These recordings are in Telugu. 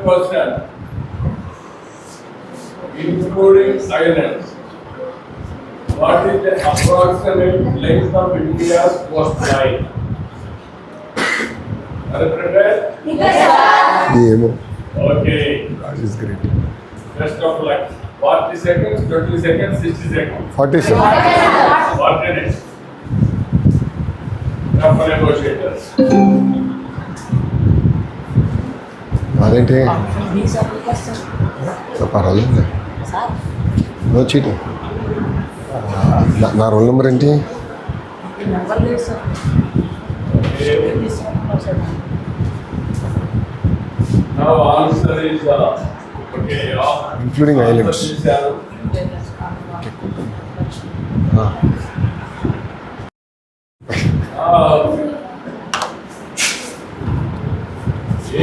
question, including islands, what is the approximate length of India's coastline? ఏమో Okay, God is great. best of luck. 40 seconds, 20 seconds, 60 seconds. 47. 1 minute. Now for negotiators. అదేంటి పర్వాలేదు నో చీటింగ్. నా రోల్ నెంబర్ ఏంటి? Now answer is okay. Including islands.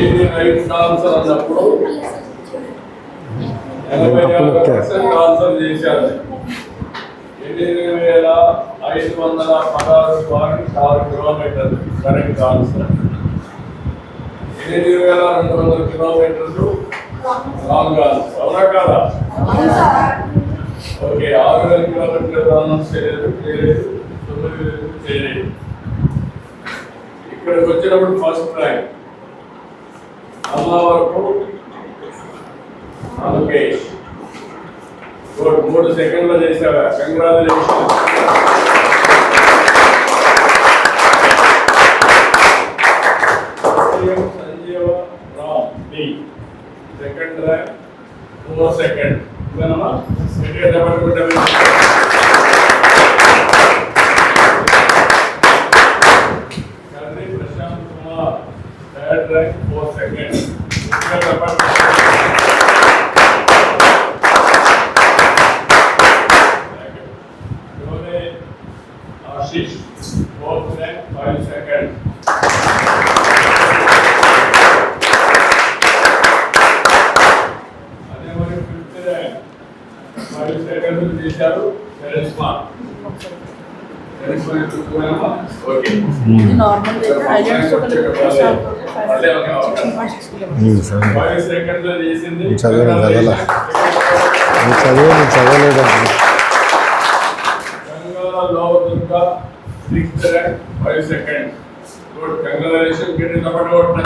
ఏది రైట్ ఆన్సర్ అన్నప్పుడు 86% ఆన్సర్ చేశారు. 8,516 కిలోమీటర్లు కరెక్ట్ ఆన్సర్. 8,200 కిలోమీటర్లు రాంగ్ ఆన్సర్. అవునా కాదా? ఓకే, 6,000 కిలోమీటర్లు ఆన్సర్ చేయలేదు. 9,000 చేయలేదు. ఇక్కడికి వచ్చినప్పుడు ఫస్ట్ ర్యాంక్ అమ్మ వరకు అనుకేష్. 3 సెకండ్లు చేశావా? Congratulation. Sanjeeva Ram the second rank 4 second. ఇదనమ్మా Prashanth Kumar third rank 4 second. Ashish fourth rank 5 second. అదే మరి ఫిఫ్త్ ర్యాంక్ 5 సెకండ్లు చేశారు. ఓకే, చదవలేదు. Durga 6th rank 5 seconds. Good, congratulation. గట్టి చప్పట్లు కొట్టండి.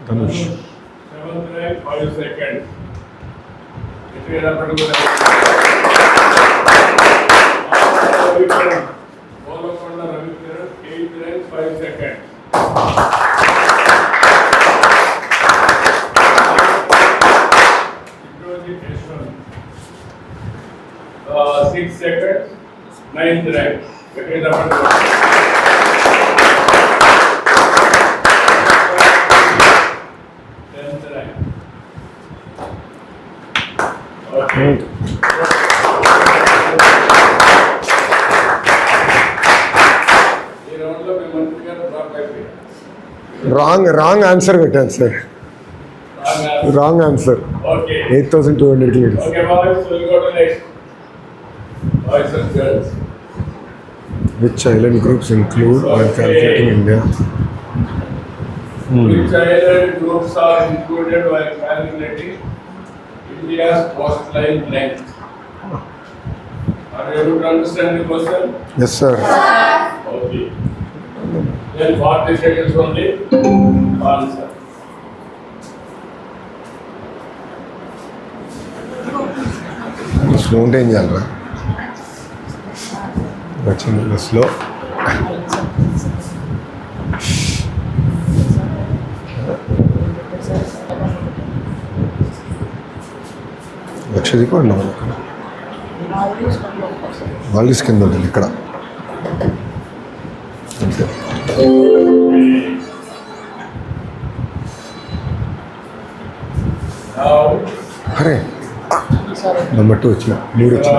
Dhanush 7th rank 5 seconds. గట్టి చప్పట్లు కొట్టండి. Polakonda Ravikiran 8th rank 5 seconds. 6 seconds, 9th rank. Okay, 10th rank. Okay. Wrong answer పెట్టాను sir. Wrong answer. Okay. 8,200 kilometers. Okay, boys, so we'll go to next. Boys and girls. Which island groups include when calculating India? Which island groups are included while calculating India's coastline length? Are you able to understand the question? Yes, sir. Okay. Then 40 seconds only. Answer. Slow ఉంటే ఏం చేయాలరా? వచ్చింది స్లో. లక్షదీపం అన్నాం ఇక్కడ. వాల్యూస్ కింద ఉంటుంది ఇక్కడ అంతే. అరే నెంబర్ 2 వచ్చిన 3 వచ్చిన.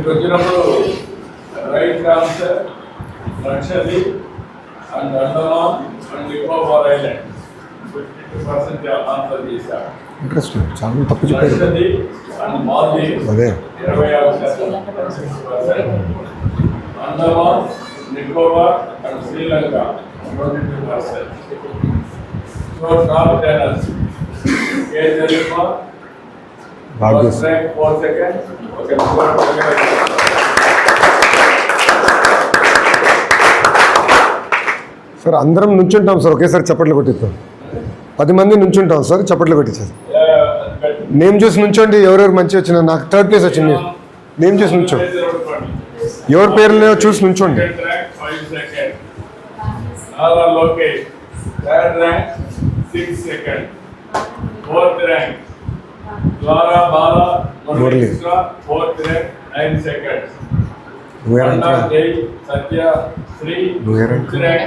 వచ్చినప్పుడు right answer Lakshadweep and Andaman and Nicobar island 52% answer చేశారు. ఇంట్రెస్టింగ్, చాలా తప్పు చెప్పారు. లక్షద్వీప్ and Maldives అదే 26%. Andaman, Nicobar and Sri Lanka 22%. So top tenors. K. Jalima, Bhagya first rank 4 seconds. Okay, sir అందరం నుంచుంటాం సార్ ఒకేసారి చప్పట్లు కొట్టిస్తాం 10 మంది నుంచుంటాం సార్ చప్పట్లు కొట్టించారు నేమ్ చూసి నుంచోండి ఎవరెవరు మంచి వచ్చినా నాకు థర్డ్ ప్లేస్ వచ్చింది నేమ్ చూసి నుంచో ఎవరి పేర్లు చూసి నుంచోండి Second rank 5 seconds. Nala Lokesh, third rank 6 seconds. Fourth rank Dwara Bala Murali. Murali, fourth rank 9 seconds. నువ్వేరంటా Panda Jay Satya Sri, నువ్వేరంట fifth rank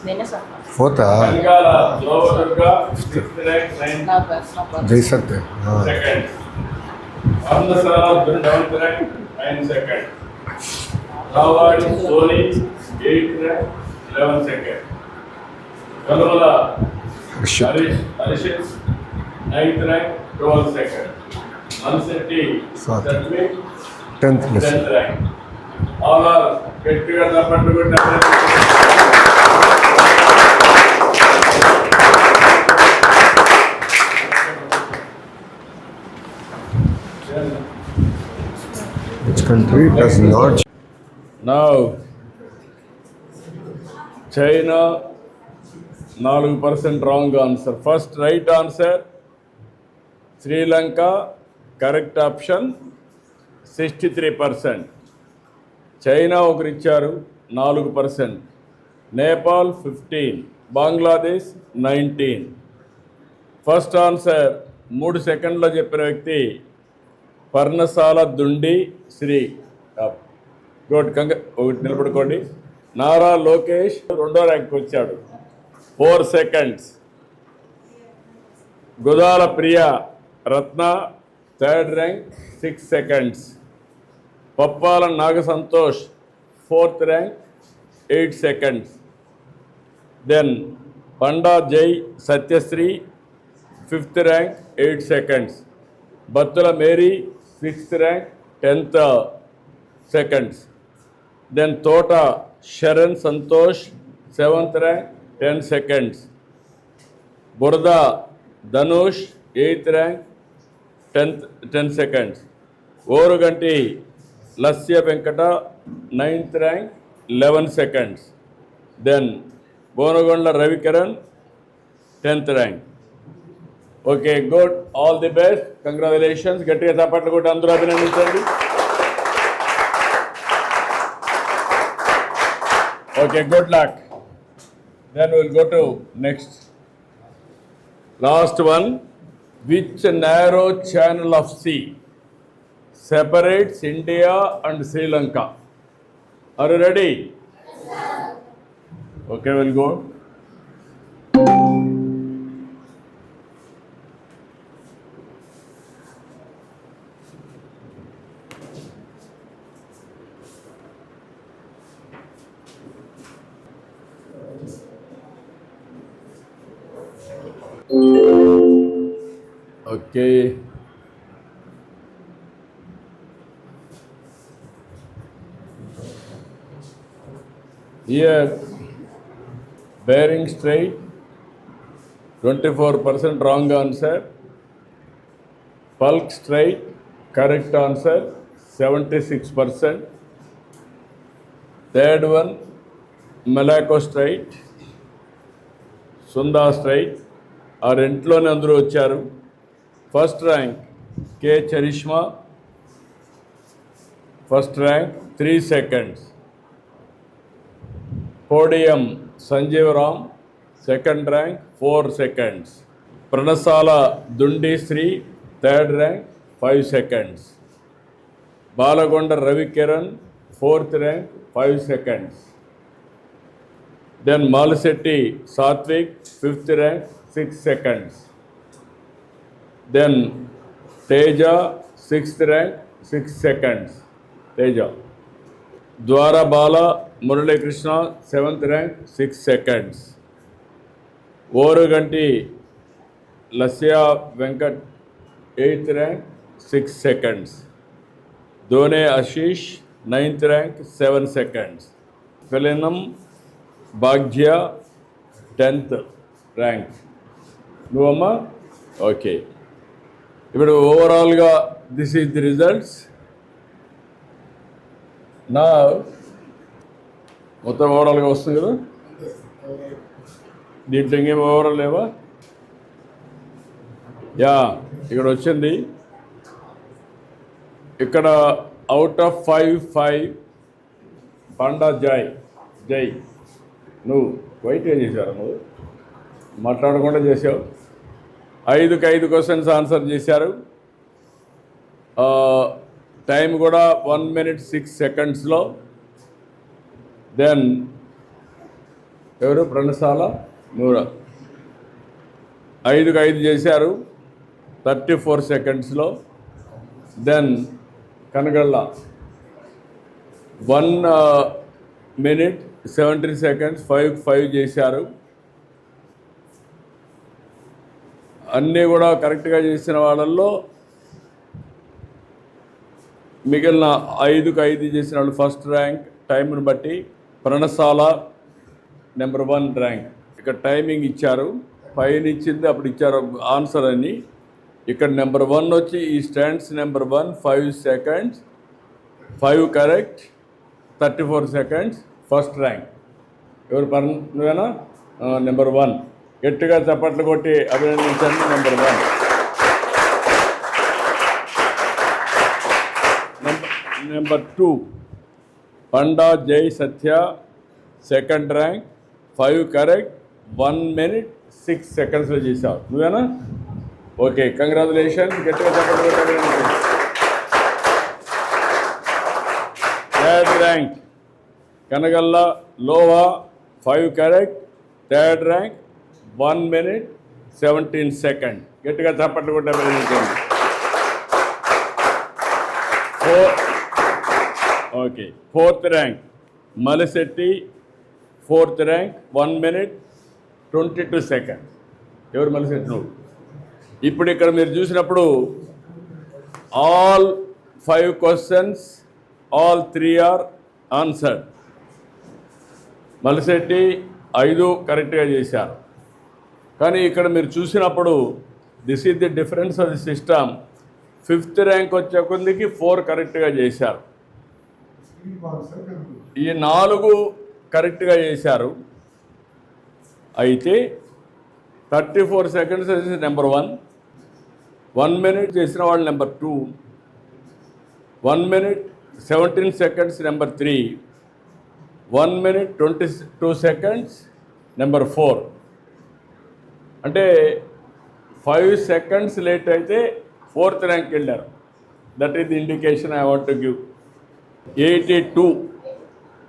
9 seconds. పోతా Bengala Lova Durga, sixth rank 9 జై సత్య seconds. Amnasara seventh rank 9 seconds. Rawadi Soni, 8th rank 11 seconds. Kalvala Harshith Arishit, 9th rank 12 seconds. Mansetti Sathya. Satvik, 10th place 10th rank. All are get together for good. Which country does not Now, China, 4% wrong answer. First right answer, Sri Lanka, correct option, 63%. China ఒకరు ఇచ్చారు 4%. నేపాల్ 15, బంగ్లాదేశ్ 19. ఫస్ట్ ఆన్సర్ 3 సెకండ్లో చెప్పిన వ్యక్తి పర్ణశాల దుండి శ్రీ. గుడ్ ఒకటి నిలబడుకోండి. నారా లోకేష్ 2వ ర్యాంక్ వచ్చాడు 4 seconds. Gudala Priya Ratna 3rd rank 6 seconds. Pappala Naga Santosh 4th rank 8 seconds. Then Panda Jai Satyasri 5th rank 8 seconds. Battula Mary 6th rank 10th seconds. Then Tota Sharon Santosh 7th rank 10 seconds. Burda Dhanush 8th rank 10 seconds. Oruganti Lasya Venkata 9th rank 11 seconds. Then Bonagonda Ravikaran 10th rank. Okay, good. All the best. Congratulations. Gatiga chapatlu kotti andaru abhinandinchandi. Okay, good luck. Then we'll go to next. Last one. Which narrow channel of sea separates India and Sri Lanka? Are you ready? Okay, we'll go. Okay. Here, Bering Strait, 24% wrong answer. Palk Strait, correct answer, 76%. Third one, Malacca Strait, Sunda Strait, ఆ రెంట్లోనే అందరూ వచ్చారు. First rank K Charishma, first rank 3 seconds. Podium Sanjeev Ram, second rank 4 seconds. Pranashala Dundi Sri, third rank 5 seconds. Balagonda Ravikiran, 4th rank 5 seconds. Then Malisetti Satvik, 5th rank 6 seconds. Then Teja, 6th rank 6 seconds. Teja. Dwara Bala Murali Krishna, 7th rank 6 seconds. Oruganti Lasya Venkat, 8th rank 6 seconds. Done Ashish, 9th rank, 7 seconds. Pelinam Bhagya, 10th rank. Nuama? Okay. ఇప్పుడు ఓవరాల్గా దిస్ ఈజ్ ది రిజల్ట్స్. నా మొత్తం ఓవరాల్గా వస్తుంది కదా, దీంట్లో ఇంకేం ఓవరాల్ లేవా? యా, ఇక్కడ వచ్చింది. ఇక్కడ అవుట్ ఆఫ్ 5 పండా జై నువ్వు వైట్ ఏం చేశారు? నువ్వు మాట్లాడకుండా చేసావు. 5 క్వశ్చన్స్ ఆన్సర్ చేశారు. టైం కూడా 1 minute 6 secondsలో. దెన్ ఎవరు? ప్రణశాల నూరా 5 చేశారు 34 secondsలో. దెన్ కనగళ్ళ 1 minute 17 seconds 5 చేశారు. అన్నీ కూడా కరెక్ట్గా చేసిన వాళ్ళల్లో మిగిలిన 5 చేసిన వాళ్ళు ఫస్ట్ ర్యాంక్ టైంను బట్టి. ప్రణశాల నెంబర్ 1 ర్యాంక్. ఇక్కడ టైమింగ్ ఇచ్చారు, పైన ఇచ్చింది అప్పుడు ఇచ్చారు ఆన్సర్ అని. ఇక్కడ నెంబర్ 1 వచ్చి ఈ stands number 1 5 seconds 5 correct 34 seconds first rank. ఎవరు? నువ్వేనా? నెంబర్ 1. గట్టిగా చప్పట్లు కొట్టి అభినందించండి. Number 1. Number 2 Panda Jai Satya, second rank 5 correct 1 minute 6 secondsలో చేశావు. నువ్వేనా? Okay, congratulation. గట్టిగా చప్పట్లు కొట్టి అభినందించండి. Third rank Kanagalla Lova 5 correct, third rank 1 minute 17 seconds. గట్టిగా చప్పట్లు కొట్టి అభినందించండి. Okay, fourth rank Malishetti, fourth rank 1 minute 22 seconds. ఎవరు? మలిశెట్టి నువ్వు. ఇప్పుడు ఇక్కడ మీరు చూసినప్పుడు all 5 questions, all 3 are answered. Malisetti 5 కరెక్ట్గా చేశారు. కానీ ఇక్కడ మీరు చూసినప్పుడు this is the difference of the system. 5th rank వచ్చే కొద్దికి 4 కరెక్ట్గా చేశారు. ఈ 4 కరెక్ట్గా చేశారు. అయితే 34 seconds చేసిన నెంబర్ 1, 1 minute చేసిన వాళ్ళు number 2, 1 minute 17 seconds number 3, 1 minute 22 seconds number 4. అంటే 5 seconds లేట్ అయితే 4th ర్యాంక్ వెళ్ళారు. That is the indication I want to give.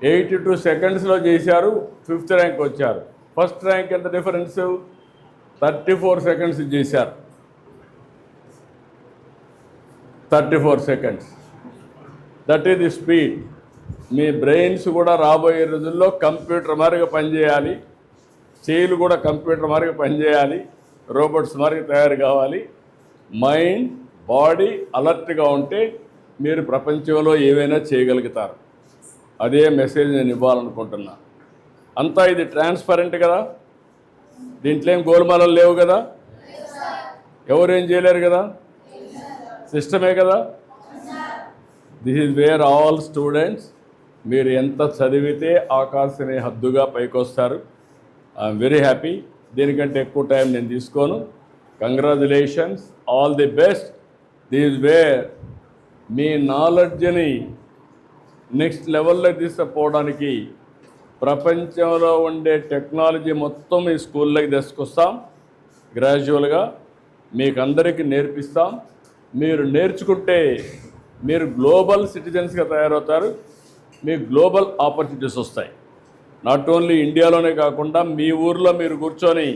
82 secondsలో చేశారు, 5th ర్యాంక్ వచ్చారు. ఫస్ట్ ర్యాంక్ ఎంత డిఫరెన్స్? 34 seconds చేశారు. 34 seconds. That is the speed. Me brains కూడా రాబోయే రోజుల్లో కంప్యూటర్ మారిగా పనిచేయాలి, చేతులు కూడా కంప్యూటర్ మారిగా పనిచేయాలి, రోబోట్స్ మారిగా తయారు కావాలి. మైండ్ బాడీ అలర్ట్గా ఉంటే మీరు ప్రపంచంలో ఏవైనా చేయగలుగుతారు. అదే మెసేజ్ నేను ఇవ్వాలనుకుంటున్నా. అంతా ఇది ట్రాన్స్పరెంట్ కదా, దీంట్లో ఏం గోల్మాలలు లేవు కదా, ఎవరేం చేయలేరు కదా, సిస్టమే కదా. This is where all students మీరు ఎంత చదివితే ఆకాశమే హద్దుగా పైకి వస్తారు. I'm very happy. దీనికంటే ఎక్కువ టైం నేను తీసుకోను. Congratulations, all the best. This is where మీ నాలెడ్జ్ని నెక్స్ట్ లెవెల్లో తీసుకుపోవడానికి ప్రపంచంలో ఉండే టెక్నాలజీ మొత్తం ఈ స్కూల్లోకి తీసుకొస్తాం. గ్రాడ్యువల్గా మీకు అందరికీ నేర్పిస్తాం. మీరు నేర్చుకుంటే మీరు గ్లోబల్ సిటిజన్స్గా తయారవుతారు. మీకు గ్లోబల్ ఆపర్చునిటీస్ వస్తాయి. నాట్ ఓన్లీ ఇండియాలోనే కాకుండా మీ ఊర్లో మీరు కూర్చొని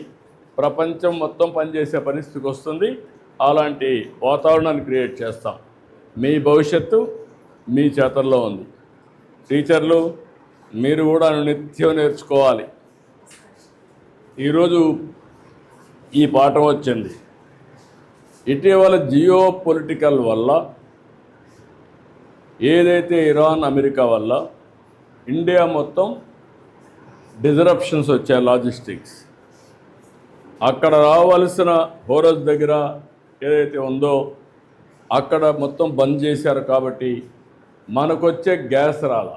ప్రపంచం మొత్తం పనిచేసే పరిస్థితికి వస్తుంది. అలాంటి వాతావరణాన్ని క్రియేట్ చేస్తాం. మీ భవిష్యత్తు మీ చేతల్లో ఉంది. టీచర్లు మీరు కూడా నిత్యం నేర్చుకోవాలి. ఈరోజు ఈ పాఠం వచ్చింది. ఇటీవల జియో పొలిటికల్ వల్ల ఏదైతే ఇరాన్ అమెరికా వల్ల ఇండియా మొత్తం డిజరప్షన్స్ వచ్చాయి లాజిస్టిక్స్. అక్కడ రావాల్సిన హోరస్ దగ్గర ఏదైతే ఉందో అక్కడ మొత్తం బంద్ చేశారు. కాబట్టి మనకొచ్చే గ్యాస్ రాల.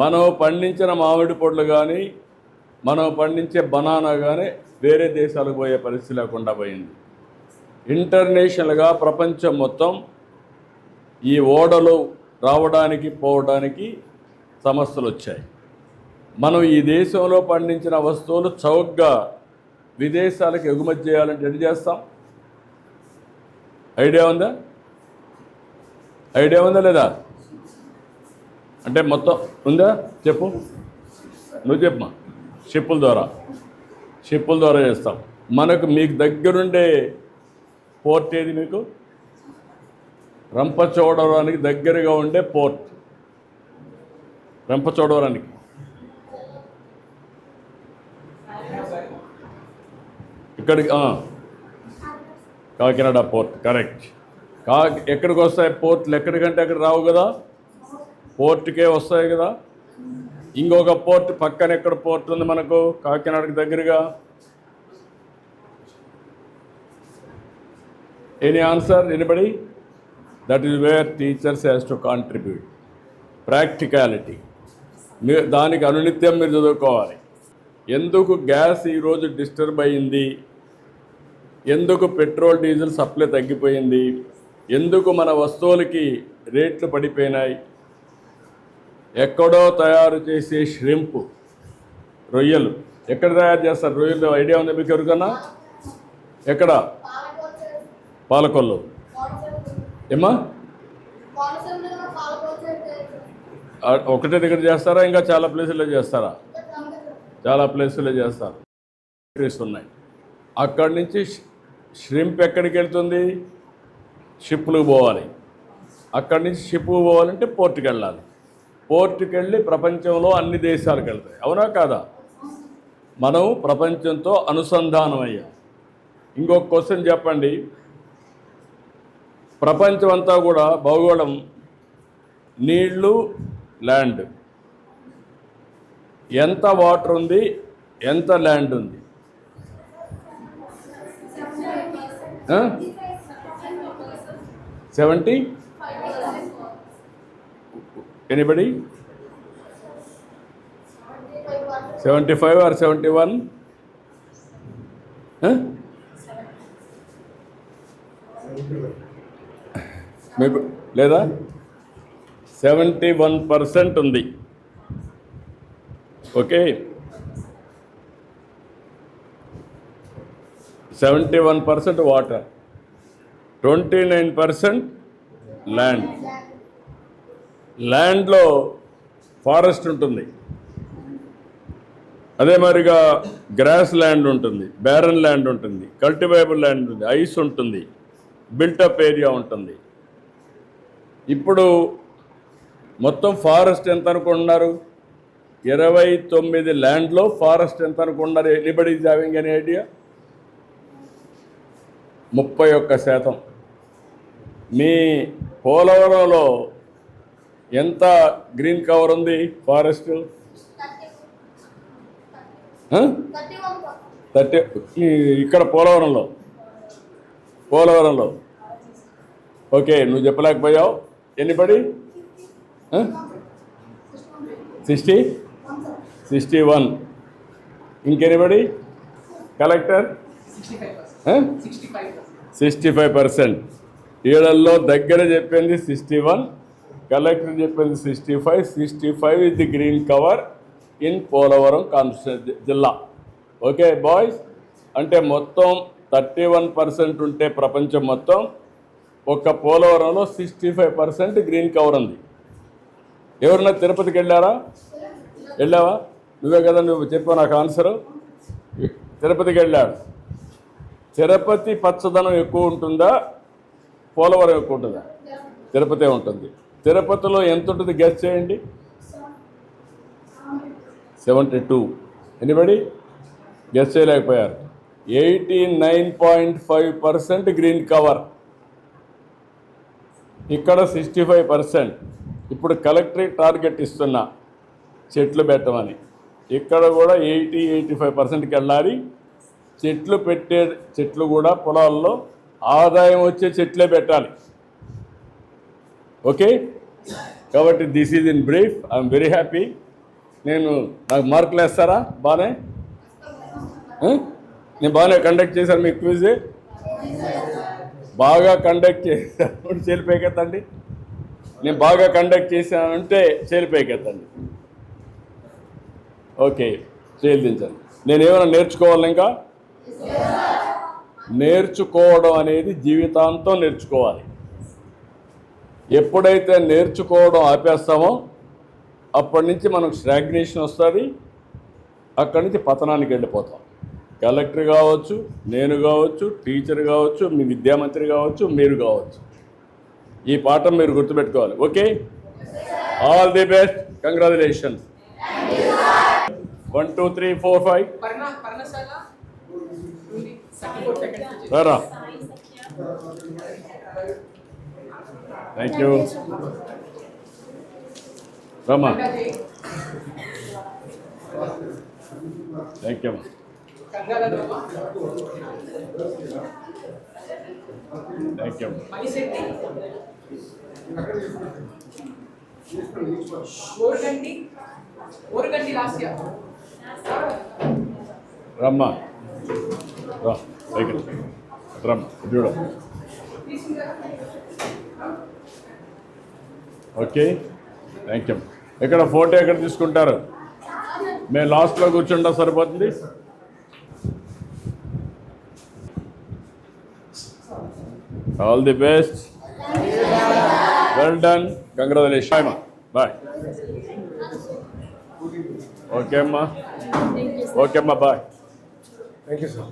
మనం పండించిన మామిడి పండ్లు కానీ మనం పండించే బనానా కానీ వేరే దేశాలకు పోయే పరిస్థితి లేకుండా పోయింది. ఇంటర్నేషనల్గా ప్రపంచం మొత్తం ఈ ఓడలు రావడానికి పోవడానికి సమస్యలు వచ్చాయి. మనం ఈ దేశంలో పండించిన వస్తువులు చౌకగా విదేశాలకు ఎగుమతి చేయాలంటే ఎటు చేస్తాం? ఐడియా ఉందా లేదా? అంటే మొత్తం ఉందా? చెప్పు, నువ్వు చెప్పమా. షిప్పుల ద్వారా చేస్తాం. మీకు దగ్గరుండే పోర్ట్ ఏది? మీకు రంపచోడవరానికి దగ్గరగా ఉండే పోర్ట్ రంపచోడవరానికి ఇక్కడికి కాకినాడ పోర్ట్. కరెక్ట్. ఎక్కడికి వస్తాయి పోర్ట్లు? ఎక్కడికంటే అక్కడ రావు కదా, పోర్టుకే వస్తాయి కదా. ఇంకొక పోర్ట్ పక్కన ఎక్కడ పోర్ట్ ఉంది మనకు కాకినాడకి దగ్గరగా? Any answer? Anybody? That is where teachers has to contribute. Practicality దానికి అనునిత్యం మీరు చదువుకోవాలి. ఎందుకు గ్యాస్ ఈరోజు డిస్టర్బ్ అయ్యింది, ఎందుకు పెట్రోల్ డీజిల్ సప్లై తగ్గిపోయింది, ఎందుకు మన వస్తువులకి రేట్లు పడిపోయినాయి. ఎక్కడో తయారు చేసే ష్రింప్, రొయ్యలు ఎక్కడ తయారు చేస్తారు? రొయ్యలు ఐడియా ఉంది మీకు ఎవరికన్నా? ఎక్కడ? పాలకొల్లు. ఏమా ఒకటే దగ్గర చేస్తారా? ఇంకా చాలా ప్లేసుల్లో చేస్తారా? చాలా ప్లేసుల్లో చేస్తారు. ఫ్యాక్టరీస్ ఉన్నాయి. అక్కడి నుంచి ష్రింప్ ఎక్కడికి వెళ్తుంది? షిప్లకు పోవాలి. అక్కడి నుంచి షిప్కు పోవాలంటే పోర్టుకి వెళ్ళాలి. పోర్టుకి వెళ్ళి ప్రపంచంలో అన్ని దేశాలకు వెళ్తాయి. అవునా కాదా? మనం ప్రపంచంతో అనుసంధానం అయ్యాం. ఇంకొక క్వశ్చన్ చెప్పండి. ప్రపంచం అంతా కూడా భౌగోళం నీళ్లు, ల్యాండ్. ఎంత వాటర్ ఉంది, ఎంత ల్యాండ్ ఉంది? 70? ఎనీబడి? 75 or 71? మీకు లేదా? 71% ఉంది. Okay, 71% water, 29% land. ల్యాండ్లో ఫారెస్ట్ ఉంటుంది, అదే మరిగా గ్రాస్ ల్యాండ్ ఉంటుంది, బ్యారన్ ల్యాండ్ ఉంటుంది, కల్టివేబుల్ ల్యాండ్ ఉంటుంది, ఐస్ ఉంటుంది, బిల్టప్ ఏరియా ఉంటుంది. ఇప్పుడు మొత్తం ఫారెస్ట్ ఎంత అనుకుంటున్నారు? 29 ల్యాండ్లో ఫారెస్ట్ ఎంత అనుకుంటున్నారు? Anybody is having any idea? 31%. మీ పోలవరంలో ఎంత గ్రీన్ కవర్ ఉంది ఫారెస్ట్? 30. ఇక్కడ పోలవరంలో ఓకే, నువ్వు చెప్పలేకపోయావు. ఎన్నిబడి? 60? 61. ఇంకెనిబడి? కలెక్టర్? 65%. ఏడల్లో దగ్గర చెప్పింది 61, కలెక్టర్ చెప్పింది 65. 65 is the green cover in Polavaram constituency జిల్లా. ఓకే బాయ్స్, అంటే మొత్తం 31% ఉంటే ప్రపంచం మొత్తం, ఒక్క పోలవరంలో 65% గ్రీన్ కవర్ ఉంది. ఎవరన్నా తిరుపతికి వెళ్ళావా? నువ్వే కదా, నువ్వు చెప్పావు నాకు ఆన్సరు. తిరుపతికి వెళ్ళాడు. తిరుపతి పచ్చదనం ఎక్కువ ఉంటుందా, పోలవరం ఎక్కువ ఉంటుందా? తిరుపతి ఉంటుంది. తిరుపతిలో ఎంత ఉంటుంది గెస్ చేయండి? 72. ఎనీబడి గెస్ చేయలేకపోయారు? 89.5% గ్రీన్ కవర్, ఇక్కడ 65%. ఇప్పుడు కలెక్టరేట్ టార్గెట్ ఇస్తున్నా చెట్లు పెట్టమని. ఇక్కడ కూడా 80-85%కి వెళ్ళాలి. చెట్లు కూడా పొలాల్లో ఆదాయం వచ్చే చెట్లే పెట్టాలి. ఓకే, కాబట్టి this is in brief. I'm very happy. నాకు మార్కులు వేస్తారా? నేను బాగానే కండక్ట్ చేశాను. మీ క్విజ్ బాగా కండక్ట్ చేశాను, చేలిపోయికెత్తండి. నేను బాగా కండక్ట్ చేశానంటే చేలిపోయికెత్తండి. ఓకే, చేయించండి. నేను ఏమైనా నేర్చుకోవాలి ఇంకా? నేర్చుకోవడం అనేది జీవితాంతం నేర్చుకోవాలి. ఎప్పుడైతే నేర్చుకోవడం ఆపేస్తామో అప్పటి నుంచి మనకు స్టాగ్నేషన్ వస్తుంది. అక్కడి నుంచి పతనానికి వెళ్ళిపోతాం. కలెక్టర్ కావచ్చు, నేను కావచ్చు, టీచర్ కావచ్చు, మీ విద్యామంత్రి కావచ్చు, మీరు కావచ్చు. ఈ పాఠం మీరు గుర్తుపెట్టుకోవాలి. Okay, all the best, congratulations. 1 2 3 4 5 రారా. థ్యాంక్ యూ రమ్మా. థ్యాంక్ యూ అమ్మా. థ్యాంక్ యూ అమ్మా. రమ్మా, రా పైకి రమ్మ చూడ. Okay, thank you. ఎక్కడ ఫోటో ఎక్కడ తీసుకుంటారు? మేము లాస్ట్లో కూర్చుంటా, సరిపోతుంది. All the best, well done, congratulation. Bye. Okay అమ్మా, ఓకే అమ్మా, బాయ్. Thank you sir.